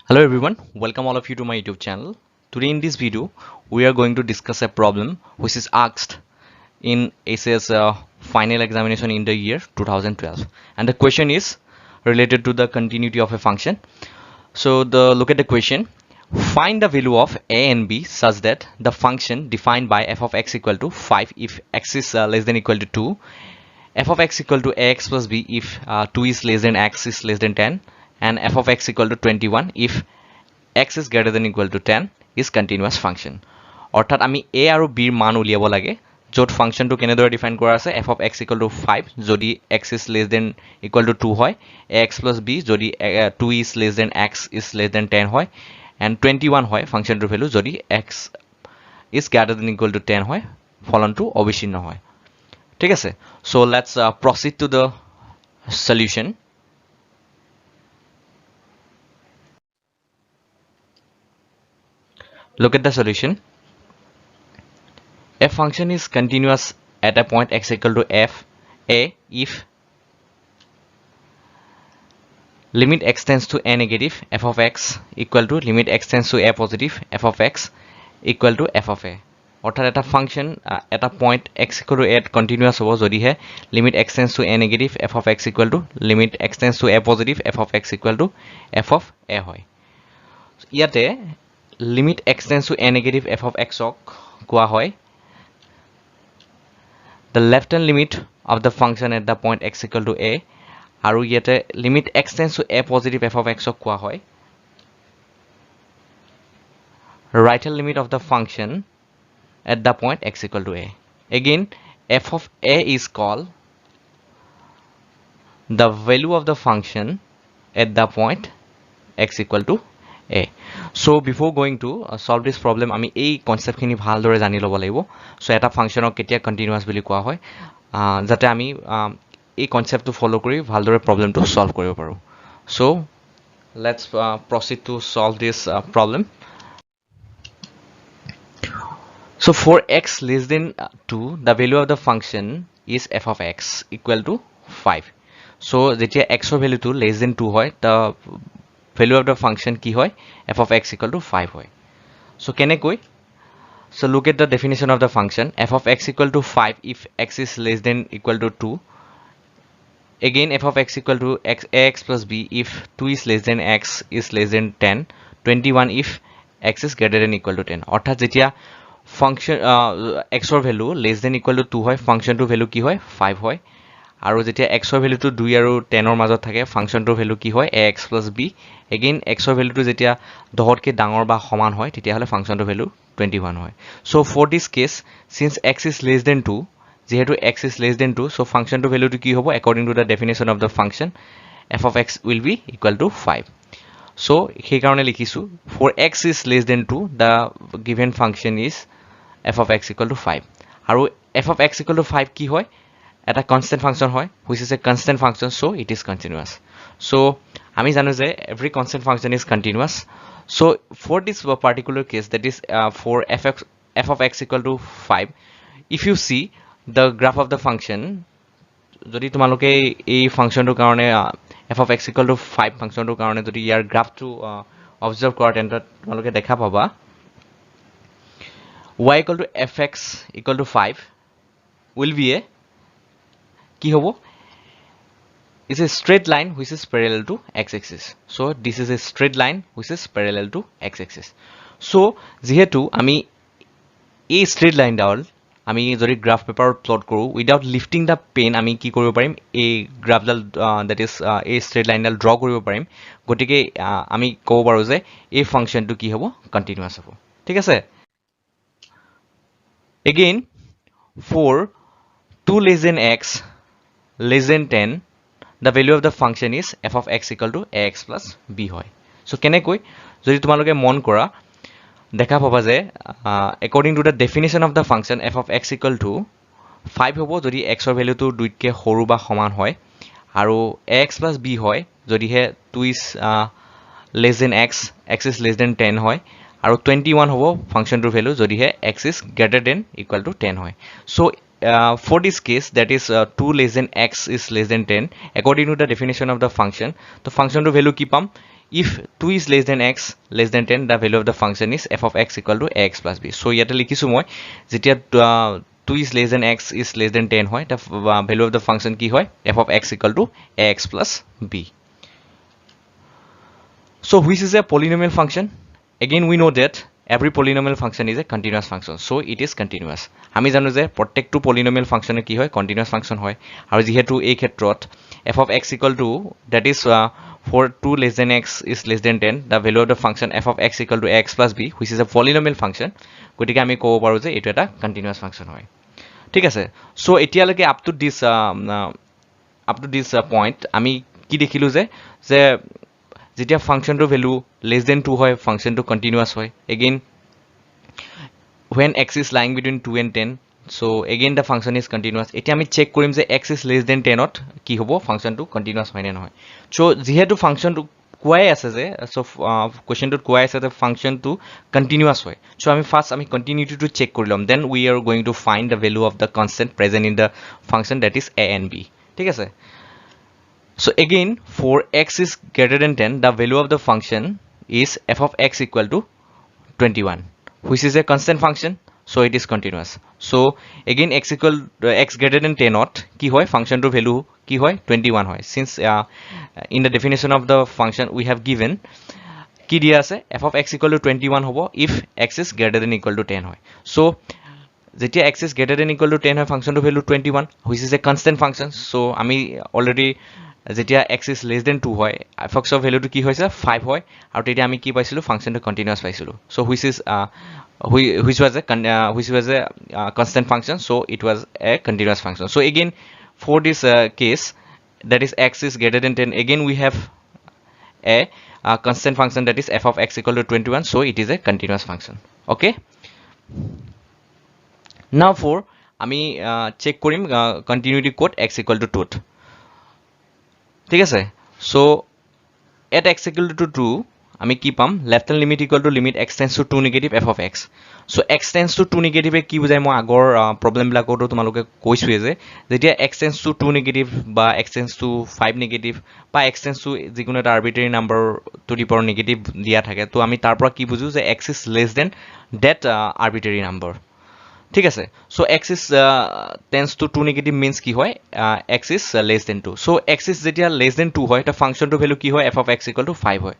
Hello everyone, welcome all of you to my YouTube channel. Today in this video, we are going to discuss a problem which is asked in ACS final examination in the year 2012. And the question is related to the continuity of a function. So look at the question. Find the value of a and b such that the function defined by f of x equal to 5 if x is less than equal to 2, f of x equal to ax plus b if 2 is less than x is less than 10, and f of x equal to 21 if x is greater than equal to 10 is continuous function. অৰ্থাৎ আমি a আৰু b ৰ মান উলিয়াব লাগে য'ত ফাংচনটো কেনেদৰে ডিফাইন কৰা আছে f of x equal to 5 যদি x is less than equal to 2 হয়, ax plus b যদি 2 is less than x is less than 10 হয়, and 21 হয় ফাংচনটোৰ ভ্যালু যদি x is greater than equal to 10 হয়, ফলনটো অবিচ্ছিন্ন হয়। ঠিক আছে, so let's proceed to the solution. Look at the solution. A function is continuous at a point x equal to f a if limit x tends to a negative f of x equal to limit x tends to a positive f of x equal to f of a. অর্থাৎ এটা function এটা point x equal to a continuous হ'ব যদিহে limit x tends to a negative f of x equal to limit x tends to a positive f of x equal to f of a হয়। ইয়াতে limit x tends to a negative f of x ক কোৱা হয় the left hand limit of the function at the point x equal to a, আৰু ইয়াতে limit x tends to a positive f of x ক কোৱা হয় right hand limit of the function at the point x equal to a. Again, f of a is called the value of the function at the point x equal to a. So before going to solve this problem, আমি এই concept খিনি ভালদৰে জানি ল'ব লাগিব। So এটা ফাংশনক কেতিয়া continuous বুলি কোৱা হয় যাতে আমি এই কনসেপ্টটো ফলো কৰি ভালদৰে প্ৰবলেমটো সলভ কৰিব পাৰো। So let's proceed to solve this problem. So for x less than 2, the value of the function is f of x equal to 5. So যেতিয়া x ৰ ভ্যালুটো less than 2 হয়, the value of the function কি হয় f of x equal to 5 হয়। So কেনেকৈ? So look at the definition of the function f of x equal to 5 if x is less than equal to 2. Again, f of x equal to ax plus b if 2 is less than x is less than 10, 21 if x is greater than equal to 10. অৰ্থাৎ যেতিয়া function x ৰ value less than equal to 2 হয়, ফাংশনটোৰ value কি হয় 5 হয়, আৰু যেতিয়া x ৰ ভ্যালুটো 2 আৰু 10 ৰ মাজত থাকে ফাংশনটোৰ ভ্যালু কি হয় ax plus b. Again, x ৰ ভ্যালুটো যেতিয়া 10 তকৈ ডাঙৰ বা সমান হয় তেতিয়া হলে ফাংশনটোৰ ভ্যালু 21 হয়। So for this case, since x is less than 2, যেহেতু x is less than 2, so ফাংশনটোৰ ভ্যালুটো কি হ'ব according to the definition of the function f of x will be equal to 5. So সেই কাৰণে লিখিছো for x is less than 2, the given function is f of x equal to 5. আৰু f of x equal to 5 কি হয় এটা constant function হয় which is a constant function, so it is continuous. So আমি জানো যে every constant function is continuous. So for this particular case, that is for f of x equal to 5, if you see the graph of the function, যদি তোমালোকে এই ফাংশনটোৰ কাৰণে f of x equal to 5 ফাংশনটোৰ কাৰণে যদি ইয়াৰ গ্ৰাফটো observe কৰা তেন্তে তোমালোকে দেখা পাবা y equal to fx equal to 5 will be a কি হ'ব is a straight line which is parallel to x-axis. So this is a straight line which is parallel to x-axis. So যেহেতু আমি এই straight line ডাল আমি যদি graph পেপাৰত plot কৰো without lifting দা PAN আমি কি কৰিব পাৰিম এই গ্ৰাফ ডাল দ্যাট ইজ এই straight line ডাল ড্ৰ কৰিব পাৰিম, গতিকে আমি ক'ব পাৰো যে এই ফাংশনটো কি হ'ব কন্টিনিউয়াস হ'ব। ঠিক আছে, again for 2 less than x less than 10, the value of the function is f of x equal to ax plus b হয়। So কেনেকৈ যদি তোমালোকে মন কৰা দেখা পাবা যে according to the definition of the function f of x equal to 5 হ'ব যদি x ৰ ভ্যালুটো 2 তকৈ সৰু বা সমান হয়, আৰু ax plus b হয় যদিহে 2 is less than x is less than 10 হয়, আৰু 21 হ'ব ফাংশনটোৰ ভ্যালু যদিহে x is greater than equal to 10 হয়। So for this case, that is 2 less than x is less than 10, according to the definition of the function, the function to value কি পাম if 2 is less than x less than 10 the value of the function is f of x equal to ax plus b so ইয়াতে লিখিছো মই যেতিয়া 2 is less than x is less than 10 হয় the value of the function কি হয় f of x equal to ax plus b so which is a polynomial function again we know that every polynomial function is a continuous function so it is continuous আমি জানো যে প্ৰত্যেকটো polynomial function কি হয় continuous function হয় আৰু যেহেতু এই ক্ষেত্ৰত f of x equal to that is for 2 less than x is less than 10 the value of the function f of x equal to x plus b which is a polynomial function গতিকে আমি ক'ব পাৰো যে এটো এটা continuous function হয় ঠিক আছে so এতিয়ালৈকে up to this point আমি কি দেখিলো যে যেতিয়া ফাংশনটো ভ্যালু less than 2 হয় ফাংশনটো continuous হয় again when x is lying between 2 and 10 so again the function is continuous এতিয়া আমি চেক কৰিম যে x is less than 10 ত কি হ'ব ফাংশনটো continuous হয় নে নহয় so যেহেতু ফাংশনটো কোৱাই আছে যে so কোৱেশ্চনটোত কোৱাই আছে যে ফাংশনটো continuous হয় so আমি ফাৰ্স্ট আমি কন্টিনিউটি টু চেক কৰি লম then we are going to find the value of the constant present in the function that is a and b ঠিক আছে so again for x is greater than 10 the value of the function is f of x equal to 21 which is a constant function so it is continuous so again x equal x greater than 10 ot ki hoy function to value ki hoy 21 hoy since in the definition of the function we have given ki dia ase f of x equal to 21 hobo if x is greater than equal to 10 hoy so jetia x is greater than equal to 10 hoy function to value 21 which is a constant function so ami already যেতিয়া x is less than 2 হয় f of value to কি হৈছে 5 হয় আৰু তেতিয়া আমি কি পাইছিলো ফাংশনটো কন্টিনিউয়াস পাইছিলো so which was a constant function so it was a continuous function so again for this case that is x is greater than 10 again we have a constant function that is f of x equal to 21 so it is a continuous function okay now for আমি check কৰিম continuity code x equal to 2 ঠিক আছে so at x equal to 2 আমি কি পাম left hand limit equal to limit x tends to 2 negative f of x so x tends to 2 negative কি বুজাই মই আগৰ প্ৰবলেম বিলাকটো তোমালোকে কৈছোৱে যে যেতিয়া x tends to 2 negative বা x tends to 5 negative বা x tends to যিকোনো এটা arbitrary number to the power negative দিয়া থাকে তো আমি তাৰ পৰা কি বুজো যে x is less than that arbitrary number ঠিক আছে so x is tends to 2 negative means কি হয় x is less than 2 so x is যেতিয়া less than 2 হয় তা ফাংশনটো ভ্যালু কি হয় f of x equal to 5 হয়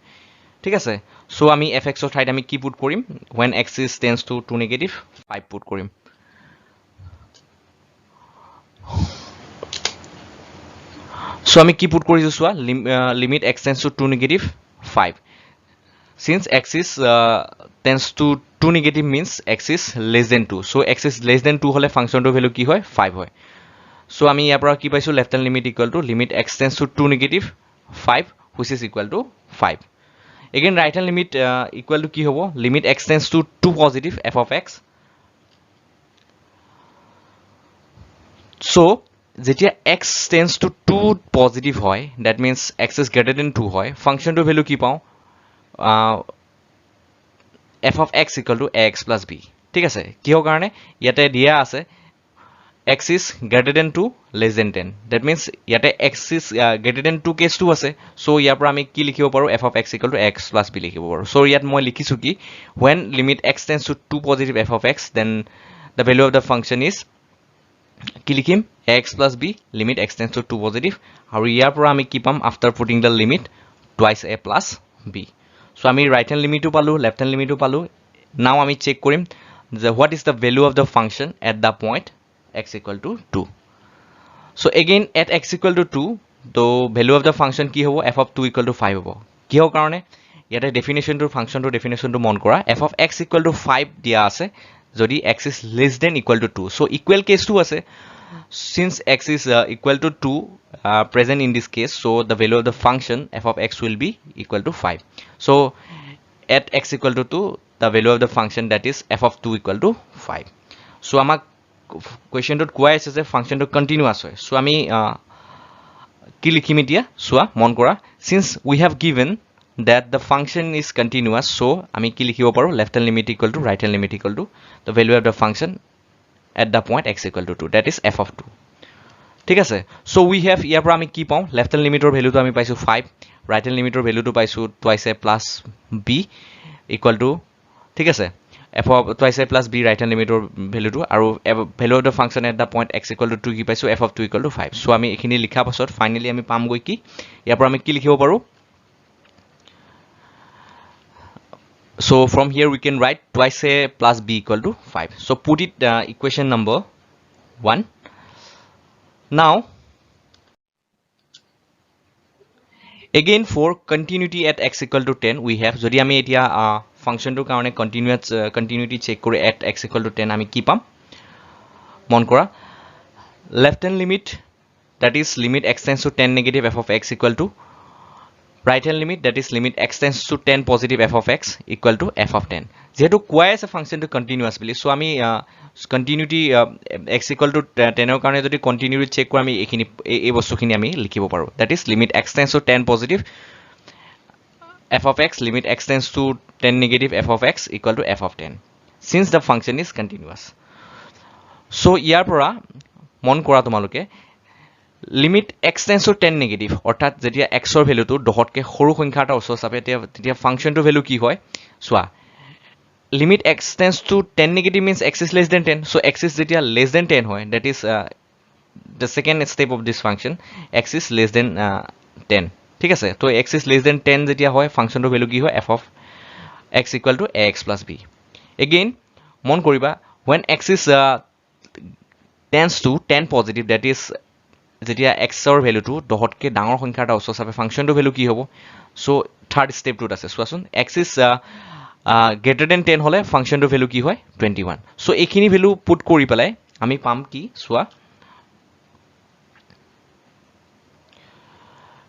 ঠিক আছে so আমি fx ৰ ঠাইত আমি কি পুট কৰিম when x is tends to 2 negative 5 put কৰিম so আমি কি পুট কৰিছো সোৱা limit x tends to 2 negative 5 since x is tends to 2 negative means x is less than 2 so x is less than 2 হলে ফাংশনটো value কি হয় 5 হয় so আমি ইয়াৰ পৰা কি পাইছো left hand limit equal to limit x tends to 2 negative 5 which is equal to 5 again right hand limit equal to কি হ'ব limit x tends to 2 positive f of x so যেতিয়া x tends to 2 positive হয় that means x is greater than 2 হয় ফাংশনটো value কি পাও f of x equal to ax plus b ঠিক আছে কিহৰ কাৰণে ইয়াতে দিয়া আছে x is greater than 2 less than 10 that means ইয়াতে x is greater than 2 case 2 আছে so ইয়াৰ পৰা আমি কি লিখিব পাৰো f of x equal to x plus b লিখিব পাৰো so ইয়াত মই লিখিছো কি when limit x tends to 2 positive f of x then the value of the function is কি লিখিম x plus b limit x tends to 2 positive আৰু ইয়াৰ পৰা আমি কি পাম after putting the limit twice a plus b so আমি right hand limit পালো left hand limit পালো now আমি চেক কৰিম what is the value of the function at the point x equal to 2 so again at x equal to 2 the value of the function কি হ'ব f of 2 equal to 5 হ'ব কিহৰ কাৰণে ইয়াতে definition to function to definition to মন কৰা f of x equal to 5 দিয়া আছে যদি x is less than equal to 2 so equal case 2 আছে since x is equal to 2 present in this case so the value of the function f of x will be equal to 5 so at x equal to 2 the value of the function that is f of 2 equal to 5 so আমাক কোৱেশ্চনটোত কোৱাই আছে যে ফাংশনটো continuous হয় so আমি কি লিখিম এতিয়া সোৱা মন কৰা since we have given that the function is continuous so আমি কি লিখিব পাৰো left hand limit equal to right hand limit equal to the value of the function at the point x equal to 2 that is f of 2 ঠিক আছে so we have ইয়াৰ পৰা আমি কি পাওঁ left hand limit ৰ ভ্যালুটো আমি পাইছো 5 right hand limit or value to paisu twice a plus b equal to ঠিক আছে f of twice a plus b right hand limit or value to আৰু value of the function at the point x equal to 2 কি পাইছো f of 2 equal to 5 so আমি এখিনি লিখা পাছত finally আমি পাম গৈ কি ইয়াৰ পৰা আমি কি লিখিব পাৰো so from here we can write twice a plus b equal to 5 so put it equation number 1 now again for continuity at x equal to 10 we have যদি আমি এতিয়া function to karone continuity check kore at x equal to 10 ami ki pam mon kora left hand limit that is limit x tends to 10 negative f of x equal to right hand limit that is limit x tends to 10 positive f of x equal to f of 10 যেহেতু কোৱা আছে function to continuous বুলি so আমি continuity x equal to 10 er karone jodi continuity check kore ami ekhini ei bostu khini ami likhibo paru that is limit x tends to 10 positive f of x limit x tends to 10 negative f of x equal to f of 10 since the function is continuous so ইয়াৰ পৰা মন কৰা তোমালোকে limit x tends to 10 negative অৰ্থাৎ যেতিয়া x ৰ value টো 10 তকে সৰু সংখ্যা এটা ওচৰ চাপে তেতিয়া ফাংশন টো ভ্যালু কি হয় সোৱা limit x tends to 10 negative means x is less than 10 so x is যেতিয়া less than 10 হয় that is the second step of this function x is less than 10 ঠিক আছে তো x is less than 10 যেতিয়া হয় function টো value কি হয় f of x equal to ax plus b again মন কৰিবা when x is tends to 10 positive that is যেতিয়া x ৰ ভ্যালু টো 10 তকে ডাঙৰ সংখ্যা এটা ওচৰ চাপে ফাংশন টো ভ্যালু কি হ'ব সো থাৰ্ড স্টেপ টোত আছে সোৱাচোন x is greater than 10 হলে ফাংশন টো ভ্যালু কি হয় 21 সো এইখিনি ভ্যালু পুট কৰি পেলাই আমি পাম কি সোৱা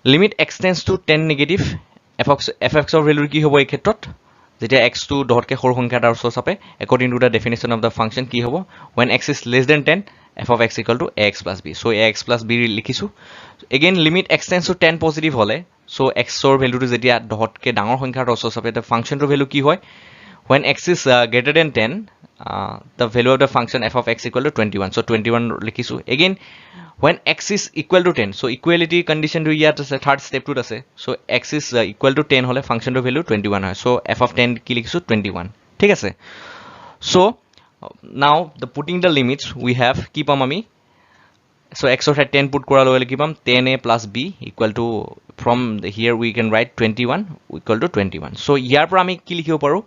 limit x tends to 10 negative f(x) of value কি হ'ব এই ক্ষেত্ৰত যেতিয়া x টো 10 তকে সৰু সংখ্যা এটাৰ ওচৰ চাপে according to the definition of the function কি হ'ব when x is less than 10 f of x equal to ax plus b so ax plus b লিখিছো again limit x tends to 10 positive হলে so x ৰ value টো যেতিয়া 10 তকে ডাঙৰ সংখ্যা এটাৰ ওচৰ চাপে the function টোৰ ভ্যালু কি হয় when x is greater than 10 the value of the function f of x equal to 21 so 21 likhisu again when x is equal to 10 so equality condition to yat ase third step to ase so x is equal to 10 hole function to value 21 hoy so f of 10 ki likhisu 21 thik ase so now the putting the limits we have ki pam ami so x of 10 put kora lole ki pam 10a plus b equal to from here we can write 21 equal to 21 so yar por ami ki likhibo paru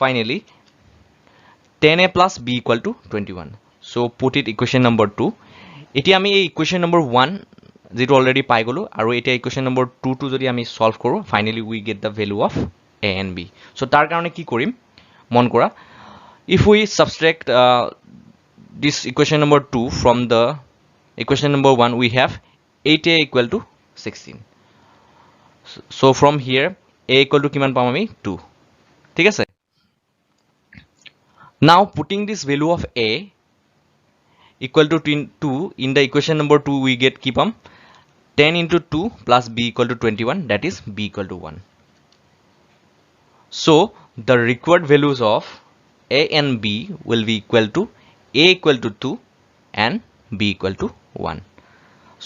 finally 10a plus b equal to 21 so put it equation number 2 এটি আমি এই equation number 1 যেটো already পাই গলো আৰু এটা equation number 2 টো যদি আমি সলভ কৰো finally we get da value of a and b so তাৰ কাৰণে কি কৰিম মন কৰা if we subtract this equation number 2 from the equation number 1 we have 8a equal to 16 so from here a equal to কিমান পাম আমি 2 ঠিক আছে now putting this value of a equal to 2 in the equation number 2 we get keep 10 into 2 plus b equal to 21 that is b equal to 1 so the required values of a and b will be equal to a equal to 2 and b equal to 1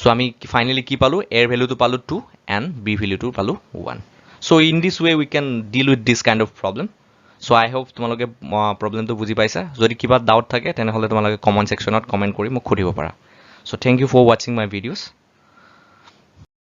so ami finally ki palu a value to palu 2 and b value to palu 1 so in this way we can deal with this kind of problem so I hope তোমালোকে problem to বুজি পাইছা যদি কিবা doubt থাকে তেনে হলে তোমালোকে comment সেকশনত comment কৰি মোক খুদিব পাৰা so thank you for watching my videos